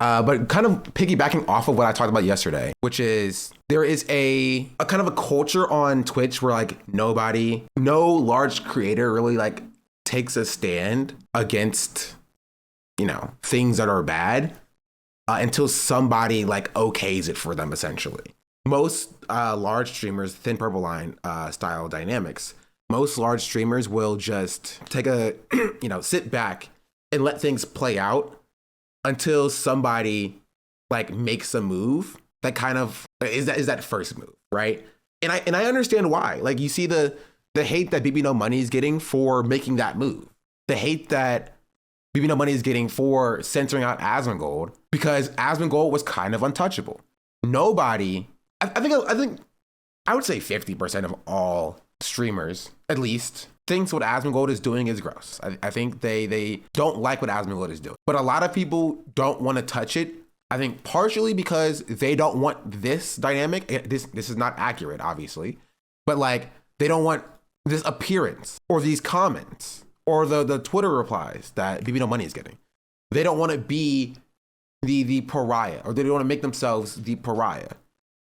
But kind of piggybacking off of what I talked about yesterday, which is there is a kind of a culture on Twitch where like no large creator really like takes a stand against, things that are bad until somebody like okays it for them, essentially. Most large streamers, Thin Purple Line style dynamics, most large streamers will just take sit back and let things play out until somebody like makes a move that kind of is that first move, right? And I understand why. Like you see the hate that BB No Money is getting for making that move. The hate that BB No Money is getting for censoring out Asmongold, because Asmongold was kind of untouchable. Nobody, I think I would say 50% of all streamers, at least, thinks what Asmongold is doing is gross. I think they don't like what Asmongold is doing. But a lot of people don't want to touch it. I think partially because they don't want this dynamic. This is not accurate, obviously. But like they don't want this appearance or these comments or the Twitter replies that BB No Money is getting. They don't want to be the pariah, or they don't want to make themselves the pariah.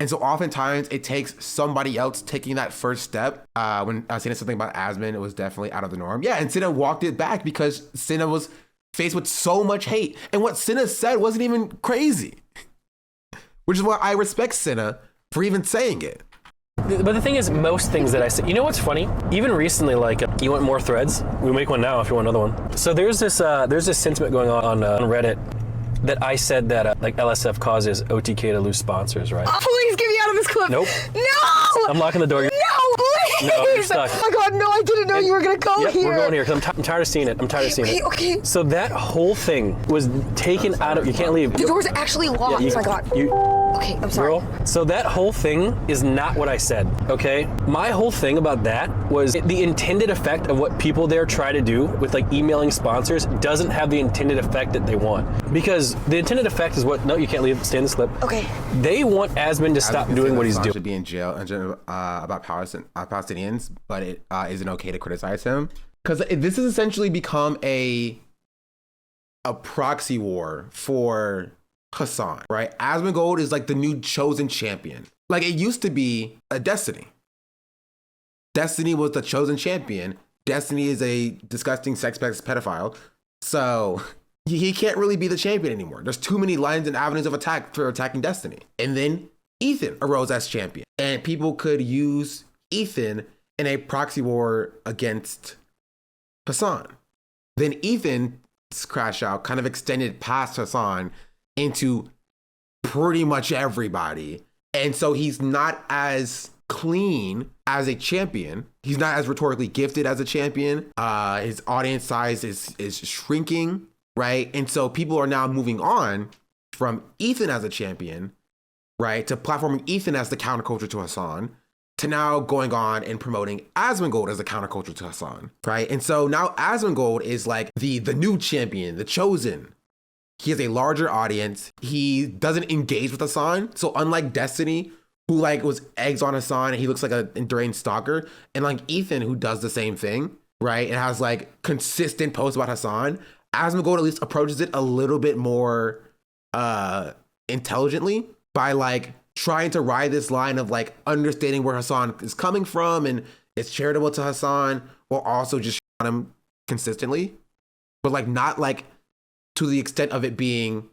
And so oftentimes it takes somebody else taking that first step. When I was saying something about Asmon, it was definitely out of the norm. Yeah, and Cinna walked it back because Cinna was faced with so much hate. And what Cinna said wasn't even crazy, which is why I respect Cinna for even saying it. But the thing is, most things that I say, you know what's funny? Even recently, like, you want more threads? We'll make one now if you want another one. So there's this sentiment going on Reddit that I said that like LSF causes OTK to lose sponsors, right? Oh, please get me out of this clip. Nope. No! I'm locking the door. No, please! No, you're stuck. Oh my God, no, I didn't know you were gonna go here. We're going here because I'm tired of seeing it. Okay. So that whole thing was taken out of, you can't leave. The door's actually locked. Oh my God. Okay, I'm sorry. Girl, so that whole thing is not what I said, okay? My whole thing about that was the intended effect of what people there try to do with like emailing sponsors doesn't have the intended effect that they want. Because the intended effect is what, no, you can't leave, stay in the slip. Okay. They want Asmon to stop doing what he's doing. Should be in jail about Palestinians, but it isn't okay to criticize him. Because this has essentially become a proxy war for Hasan, right? Asmongold is like the new chosen champion. Like it used to be a Destiny. Destiny was the chosen champion. Destiny is a disgusting sex-based pedophile. So he can't really be the champion anymore. There's too many lines and avenues of attack for attacking Destiny. And then Ethan arose as champion. And people could use Ethan in a proxy war against Hasan. Then Ethan's crash out kind of extended past Hasan into pretty much everybody. And so he's not as clean as a champion. He's not as rhetorically gifted as a champion. His audience size is shrinking, right? And so people are now moving on from Ethan as a champion, right, to platforming Ethan as the counterculture to Hasan, to now going on and promoting Asmongold as a counterculture to Hasan, right? And so now Asmongold is like the new champion, the chosen. He has a larger audience. He doesn't engage with Hasan. So unlike Destiny, who like was eggs on Hasan and he looks like an enduring stalker, and like Ethan, who does the same thing, right? And has like consistent posts about Hasan, Asmongold at least approaches it a little bit more intelligently by like trying to ride this line of like understanding where Hasan is coming from and it's charitable to Hasan, while also just on him consistently, but like not like to the extent of it being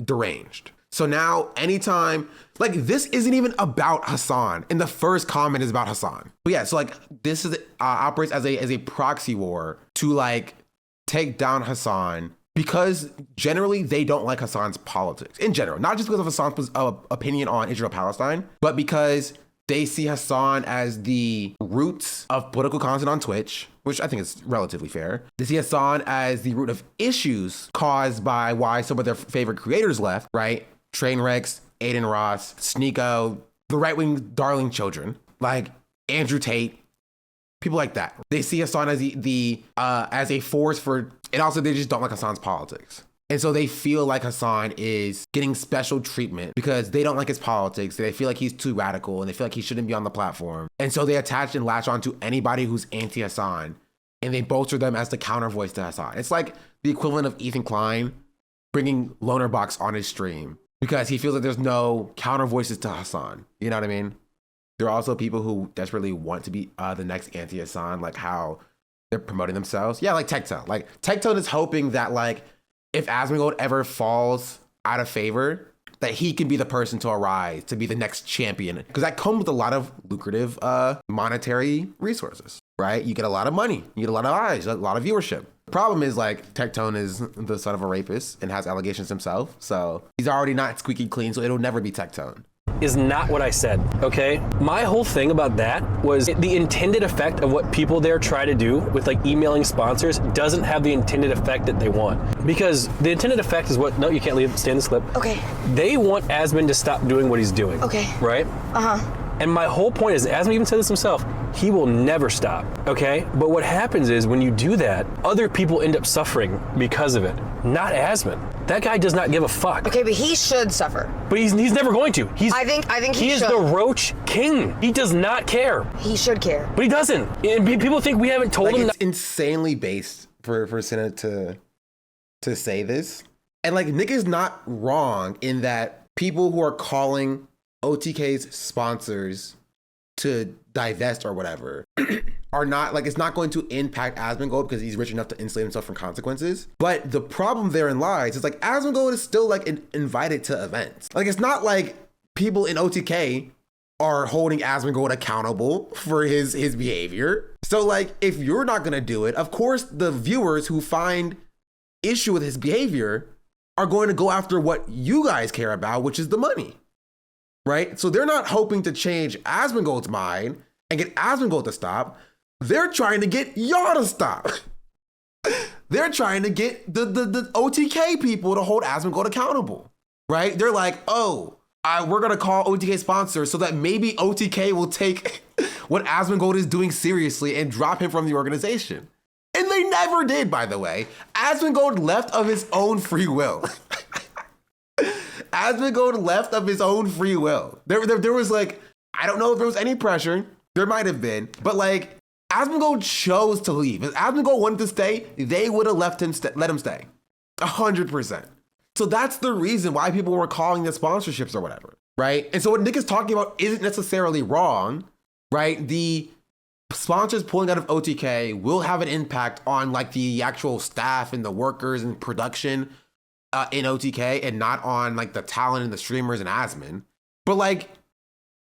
deranged. So now anytime, like this isn't even about Hasan, and the first comment is about Hasan. But yeah, so like this is operates as a proxy war to like take down Hasan, because generally they don't like Hasan's politics in general, not just because of Hasan's opinion on Israel-Palestine, but because they see Hasan as the roots of political content on Twitch, which I think is relatively fair. They see Hasan as the root of issues caused by why some of their favorite creators left, right? Trainwrecks, Aiden Ross, Sneeko, the right-wing darling children, like Andrew Tate, people like that. They see Hasan as as a force for, and also they just don't like Hasan's politics. And so they feel like Hasan is getting special treatment because they don't like his politics. They feel like he's too radical and they feel like he shouldn't be on the platform. And so they attach and latch on to anybody who's anti-Hasan, and they bolster them as the counter voice to Hasan. It's like the equivalent of Ethan Klein bringing Loner Box on his stream because he feels like there's no counter voices to Hasan. You know what I mean? There are also people who desperately want to be the next anti-Hasan, like how they're promoting themselves. Yeah, like Tectone. Like Tectone is hoping that like if Asmongold ever falls out of favor, that he can be the person to arise to be the next champion. Because that comes with a lot of lucrative monetary resources, right? You get a lot of money, you get a lot of eyes, a lot of viewership. The problem is like Tectone is the son of a rapist and has allegations himself. So he's already not squeaky clean, so it'll never be Tectone. Is not what I said, okay? My whole thing about that was the intended effect of what people there try to do with like emailing sponsors doesn't have the intended effect that they want. Because the intended effect is what, no, you can't leave, stay in this clip. Okay. They want Asmon to stop doing what he's doing. Okay. Right? And my whole point is, Asmon even said this himself, he will never stop, okay? But what happens is when you do that, other people end up suffering because of it, not Asmon. That guy does not give a fuck. Okay, but he should suffer. But he's never going to. I think he is should. the roach king. He does not care. He should care. But he doesn't. And people think we haven't told him. It's insanely based for Senate to say this. And like Nick is not wrong in that people who are calling OTK's sponsors to divest or whatever are not like, it's not going to impact Asmongold because he's rich enough to insulate himself from consequences. But the problem therein lies is like Asmongold is still like invited to events. Like it's not like people in OTK are holding Asmongold accountable for his behavior. So like if you're not gonna do it, of course the viewers who find issue with his behavior are going to go after what you guys care about, which is the money. Right? So they're not hoping to change Asmongold's mind and get Asmongold to stop. They're trying to get y'all to stop. They're trying to get the OTK people to hold Asmongold accountable. Right? They're like, oh, we're going to call OTK sponsors so that maybe OTK will take what Asmongold is doing seriously and drop him from the organization. And they never did, by the way. Asmongold left of his own free will. Asmongold left of his own free will. There was like, I don't know if there was any pressure. There might have been. But like, Asmongold chose to leave. If Asmongold wanted to stay, they would have let him stay. 100%. So that's the reason why people were calling the sponsorships or whatever, right? And so what Nick is talking about isn't necessarily wrong, right? The sponsors pulling out of OTK will have an impact on like the actual staff and the workers and production in OTK and not on like the talent and the streamers and Asmon. But like,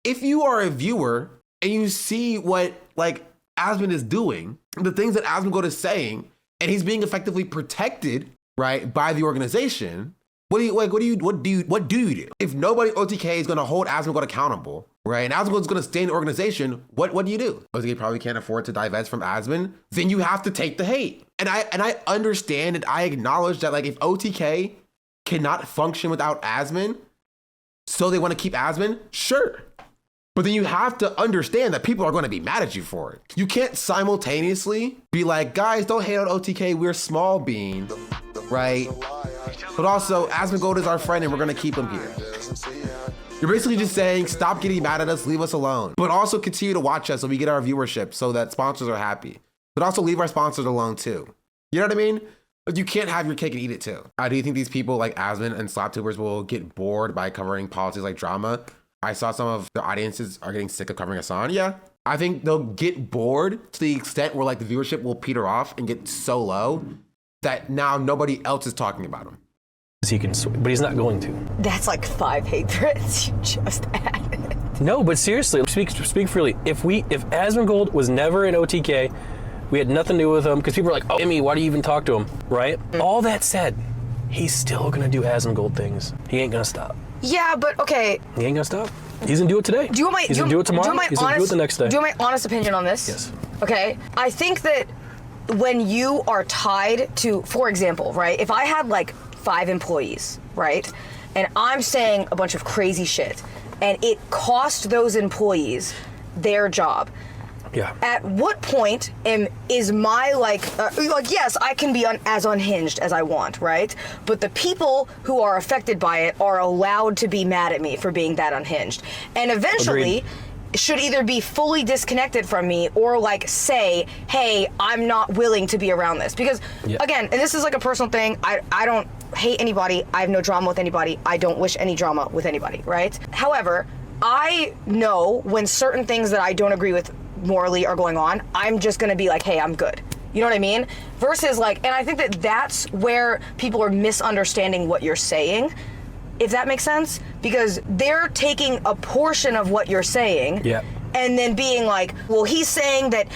if you are a viewer and you see what like Asmon is doing, the things that Asmongold is saying, and he's being effectively protected, right, by the organization, what do you do? If nobody OTK is gonna hold Asmongold accountable, right, and Asmongold's gonna stay in the organization, what do you do? OTK probably can't afford to divest from Asmon, then you have to take the hate. And I understand and I acknowledge that like if OTK cannot function without Asmon, so they want to keep Asmon, sure. But then you have to understand that people are going to be mad at you for it. You can't simultaneously be like, guys, don't hate on OTK, we're small bean, right? But also, Asmongold is our friend and we're going to keep him here. You're basically just saying, stop getting mad at us, leave us alone. But also continue to watch us so we get our viewership so that sponsors are happy. But also leave our sponsors alone too. You know what I mean? But you can't have your cake and eat it too. Do you think these people like Asmon and SlapTubers will get bored by covering politics like drama? I saw some of the audiences are getting sick of covering Hasan. Yeah. I think they'll get bored to the extent where like the viewership will peter off and get so low that now nobody else is talking about him. He can, but he's not going to. That's like 5 hate threats you just added. No, but seriously, speak freely. If Asmongold was never in OTK, we had nothing to do with him, because people were like, oh, Emmy, why do you even talk to him, right? All that said, he's still gonna do Asmongold things. He ain't gonna stop. Yeah, but okay. He ain't gonna stop. He's gonna do it today. He's gonna do it tomorrow. He's gonna do it the next day. Do you want my honest opinion on this? Yes. Okay, I think that when you are tied to, for example, right, if I had like 5 employees, right, and I'm saying a bunch of crazy shit, and it cost those employees their job. Yeah. At what point is my like yes, I can be as unhinged as I want, right? But the people who are affected by it are allowed to be mad at me for being that unhinged, and eventually. Agreed. Should either be fully disconnected from me or like say, hey, I'm not willing to be around this. Because again, and this is like a personal thing, I don't hate anybody. I have no drama with anybody. I don't wish any drama with anybody, right? However, I know when certain things that I don't agree with morally are going on, I'm just gonna be like, hey, I'm good. You know what I mean? Versus like, and I think that that's where people are misunderstanding what you're saying, if that makes sense, because they're taking a portion of what you're saying and then being like, well, he's saying that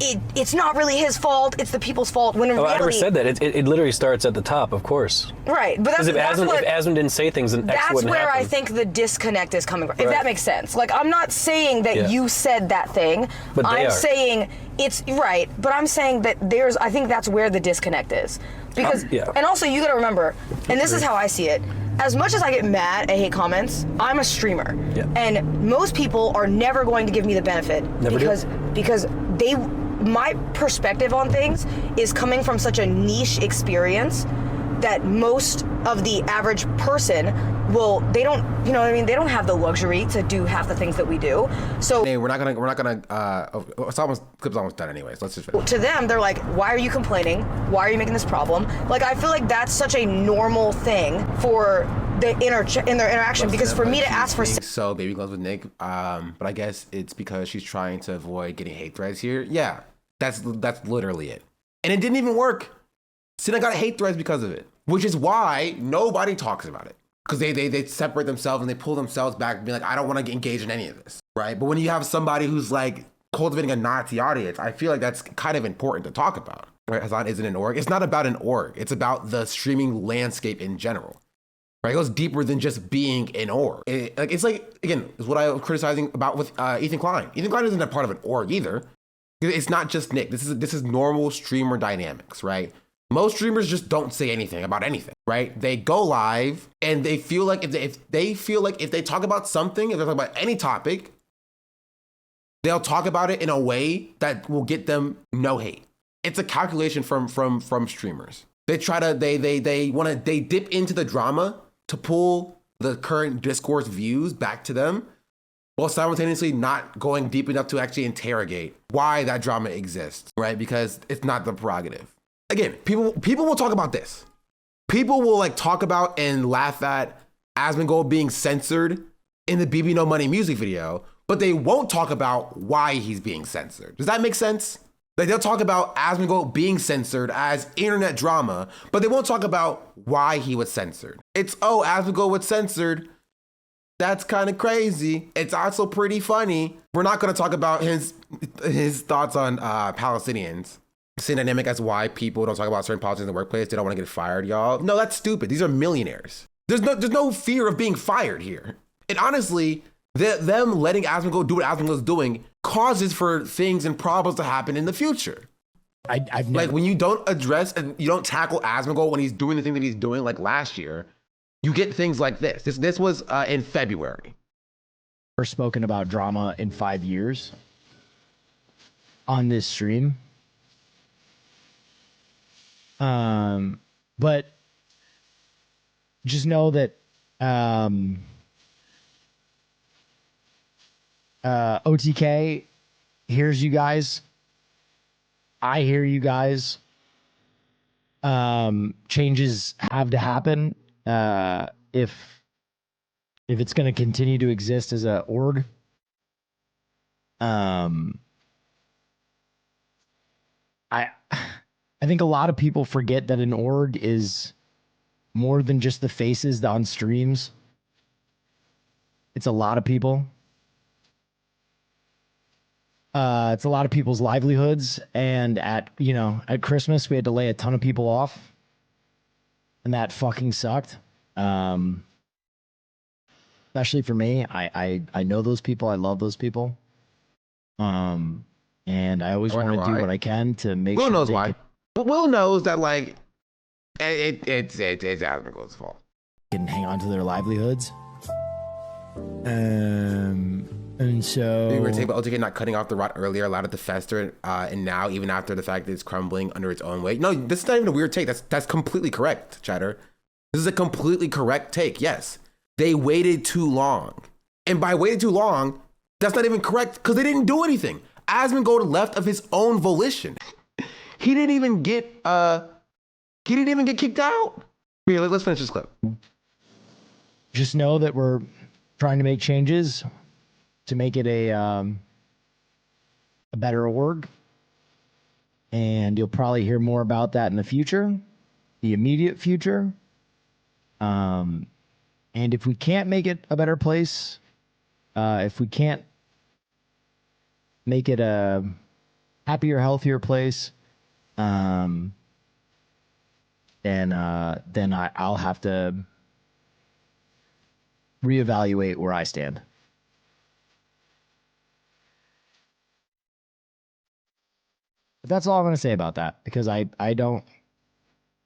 it's not really his fault, it's the people's fault, when in reality... I never said that. It literally starts at the top, of course. Right, but that's if Asmund didn't say things, then X wouldn't where happen. I think the disconnect is coming from, if that makes sense. Like, I'm not saying that you said that thing, but I'm saying it's right, but I'm saying that I think that's where the disconnect is. Because, and also you gotta remember, and this is how I see it, as much as I get mad at hate comments, I'm a streamer. And most people are never going to give me the benefit because my perspective on things is coming from such a niche experience that most of the average person they don't, you know what I mean? They don't have the luxury to do half the things that we do. So hey, we're not gonna clip's almost done anyways. Let's just to them, they're like, why are you complaining? Why are you making this problem? Like, I feel like that's such a normal thing for in their interaction, because for me to ask for so baby gloves with Nick, but I guess it's because she's trying to avoid getting hate threads here. Yeah, that's literally it, and it didn't even work. Sina got hate threads because of it, which is why nobody talks about it, because they separate themselves and they pull themselves back and be like, I don't want to engage in any of this, right? But when you have somebody who's like cultivating a Nazi audience, I feel like that's kind of important to talk about, right? Hasan isn't an org. It's not about an org. It's about the streaming landscape in general. Right, it goes deeper than just being an org. It's like, again, is what I was criticizing about with Ethan Klein. Ethan Klein isn't a part of an org either. It's not just Nick. This is normal streamer dynamics, right? Most streamers just don't say anything about anything, right? They go live and they feel like if they talk about something, if they talk about any topic, they'll talk about it in a way that will get them no hate. It's a calculation from streamers. They try to they dip into the drama to pull the current discourse views back to them, while simultaneously not going deep enough to actually interrogate why that drama exists, right? Because it's not the prerogative. Again, people will talk about this. People will like talk about and laugh at Asmongold being censored in the BB No Money music video, but they won't talk about why he's being censored. Does that make sense? Like, they'll talk about Asmongold being censored as internet drama, but they won't talk about why he was censored. It's, oh, Asmongold was censored. That's kind of crazy. It's also pretty funny. We're not going to talk about his thoughts on Palestinians. Same dynamic as why people don't talk about certain politics in the workplace. They don't want to get fired, y'all. No, that's stupid. These are millionaires. There's no fear of being fired here. And honestly, them letting Asmongold do what Asmongold's doing causes for things and problems to happen in the future. I've never... Like, when you don't address and you don't tackle Asmongold when he's doing the thing that he's doing, like last year, you get things like this. This was in February. First spoken about drama in 5 years on this stream. But just know that OTK hears you guys. I hear you guys. Changes have to happen if it's going to continue to exist as a org. I think a lot of people forget that an org is more than just the faces on streams. It's a lot of people. It's a lot of people's livelihoods, and at Christmas we had to lay a ton of people off, and that fucking sucked. Especially for me. I know those people. I love those people. And I always want to do what I can to make Will sure knows why. But Will knows that, like, it's Asmongold's fault. Can hang on to their livelihoods. And so we were talking about OTK not cutting off the rot earlier, allowed it to fester, and now even after the fact that it's crumbling under its own weight. No, this is not even a weird take. That's completely correct, Chatter. This is a completely correct take. Yes, they waited too long, and by waiting too long, that's not even correct because they didn't do anything. Asmongold left of his own volition. He didn't even get kicked out. Yeah, let's finish this clip. Just know that we're trying to make changes to make it a better org. And you'll probably hear more about that in the future, the immediate future. And if we can't make it a better place, if we can't make it a happier, healthier place, then I'll have to reevaluate where I stand. But that's all I'm going to say about that, because I'm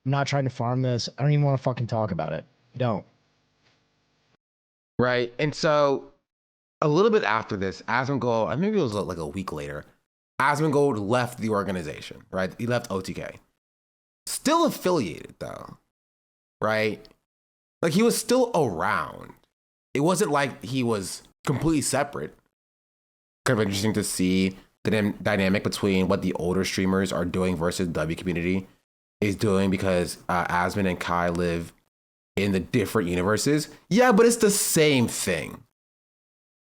not trying to farm this. I don't even want to fucking talk about it. Don't. Right. And so a little bit after this, Asmongold, maybe it was like a week later, Asmongold left the organization, right? He left OTK. Still affiliated though, right? Like he was still around. It wasn't like he was completely separate. Kind of interesting to see the dynamic between what the older streamers are doing versus the W community is doing, because Asmon and Kai live in the different universes. Yeah, but it's the same thing,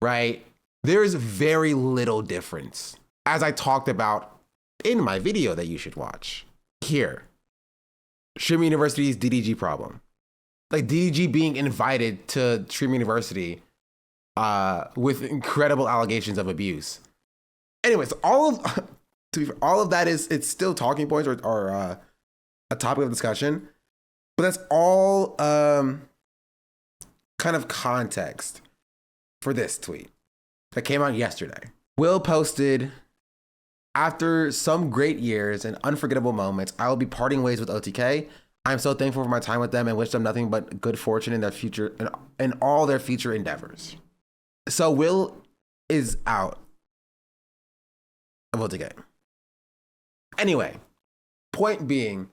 right? There's very little difference, as I talked about in my video that you should watch. Here, Stream University's DDG problem. Like DDG being invited to Stream University with incredible allegations of abuse. Anyways, all of that it's still talking points or a topic of discussion, but that's all kind of context for this tweet that came out yesterday. Will posted, "After some great years and unforgettable moments, I will be parting ways with OTK. I'm so thankful for my time with them and wish them nothing but good fortune in their future and all their future endeavors." So Will is out of OTK. Anyway, point being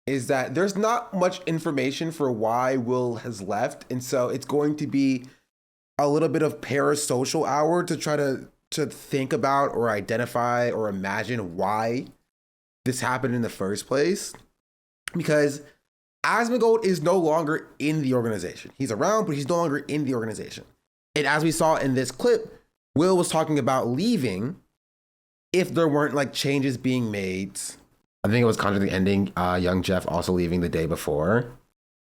is that there's not much information for why Will has left, and so it's going to be a little bit of parasocial hour to try to think about or identify or imagine why this happened in the first place. Because Asmongold is no longer in the organization. He's around, but he's no longer in the organization. And as we saw in this clip, Will was talking about leaving if there weren't like changes being made. I think it was contract ending, Young Jeff also leaving the day before.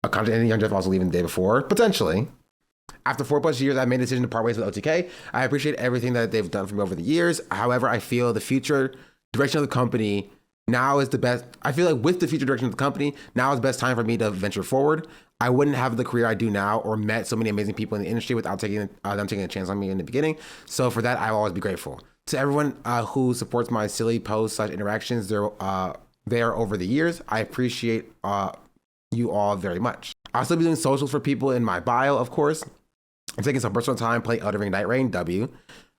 A contract ending, Young Jeff also leaving the day before, potentially. After 4+ years, I made a decision to part ways with OTK. I appreciate everything that they've done for me over the years. However, I feel the future direction of the company now is the best. I feel like with the future direction of the company, now is the best time for me to venture forward. I wouldn't have the career I do now or met so many amazing people in the industry without them taking a chance on me in the beginning. So for that, I will always be grateful. To everyone who supports my silly posts / interactions there over the years, I appreciate you all very much. I'll still be doing socials for people in my bio, of course. I'm taking some personal time, play Elden Ring Night Rain, W.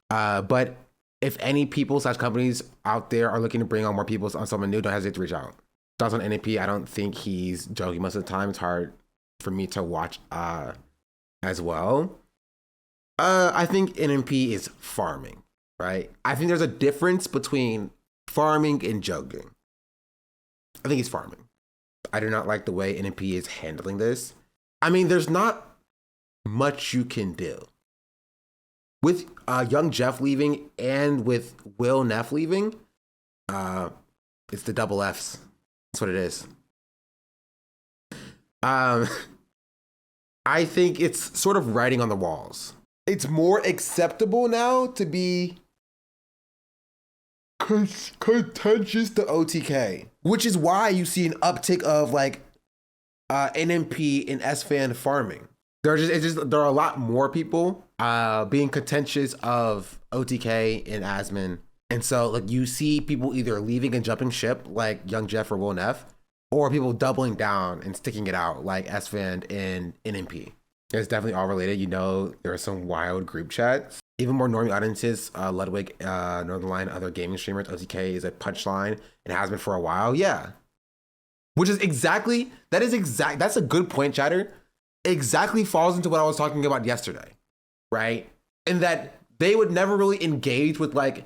But if any people / companies out there are looking to bring on more people on someone new, don't hesitate to reach out. Thoughts on NMP, I don't think he's joking most of the time. It's hard for me to watch as well. I think NMP is farming, right? I think there's a difference between farming and joking. I think he's farming. I do not like the way NMP is handling this. I mean, there's not much you can do. With Young Jeff leaving and with Will Neff leaving, it's the double Fs. That's what it is. I think it's sort of writing on the walls. It's more acceptable now to be contentious to OTK, which is why you see an uptick of like NMP and SFan farming. There are a lot more people being contentious of OTK and Asmon. And so like you see people either leaving and jumping ship like Young Jeff or Will Neff, or people doubling down and sticking it out like SFan and NMP. It's definitely all related. You know, there are some wild group chats. Even more normie audiences, Ludwig, Northernline, other gaming streamers, OTK is a punchline and has been for a while. Yeah. Which is that's a good point, chatter. Exactly falls into what I was talking about yesterday, right? And that they would never really engage with like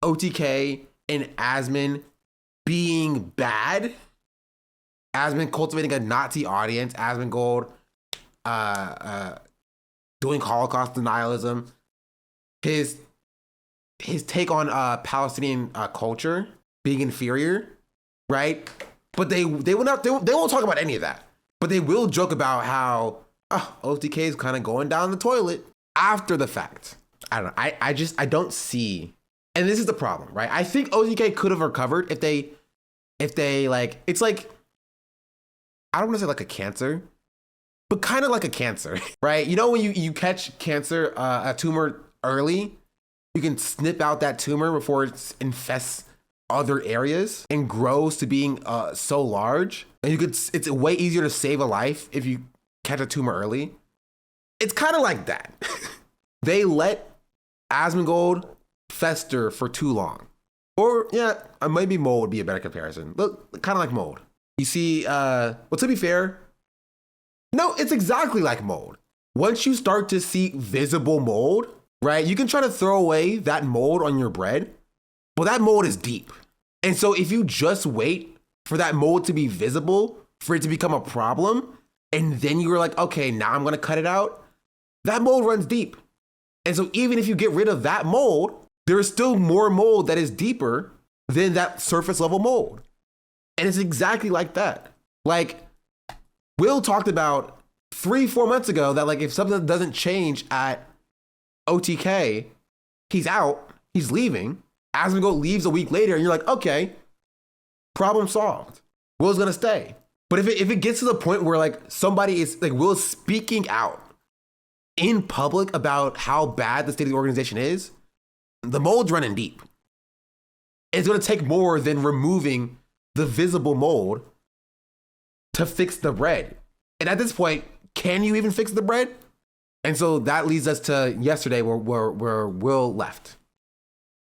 OTK and Asmon being bad Asmongold cultivating a Nazi audience, Asmongold doing Holocaust denialism, his take on Palestinian culture being inferior, right? But they won't talk about any of that. But they will joke about how OTK is kind of going down the toilet after the fact. I don't know. I don't see, and this is the problem, right? I think OTK could have recovered if they like, it's like, I don't want to say like a cancer, but kind of like a cancer, right? You know, when you catch cancer, a tumor early, you can snip out that tumor before it infests other areas and grows to being so large. And it's way easier to save a life if you catch a tumor early. It's kind of like that. They let Asmongold fester for too long. Or yeah, maybe mold would be a better comparison. Look, kind of like mold. You see, well, to be fair, no, it's exactly like mold. Once you start to see visible mold, right, you can try to throw away that mold on your bread, but that mold is deep. And so if you just wait for that mold to be visible, for it to become a problem, and then you were like, okay, now I'm gonna cut it out, that mold runs deep. And so even if you get rid of that mold, there is still more mold that is deeper than that surface level mold. And it's exactly like that. Like, Will talked about 3-4 months ago that like if something doesn't change at OTK, he's out, he's leaving. Asmongold leaves a week later and you're like, okay, problem solved. Will's gonna stay. But if it gets to the point where like somebody is like Will's speaking out in public about how bad the state of the organization is, the mold's running deep. It's gonna take more than removing the visible mold to fix the bread. And at this point, can you even fix the bread? And so that leads us to yesterday where Will left.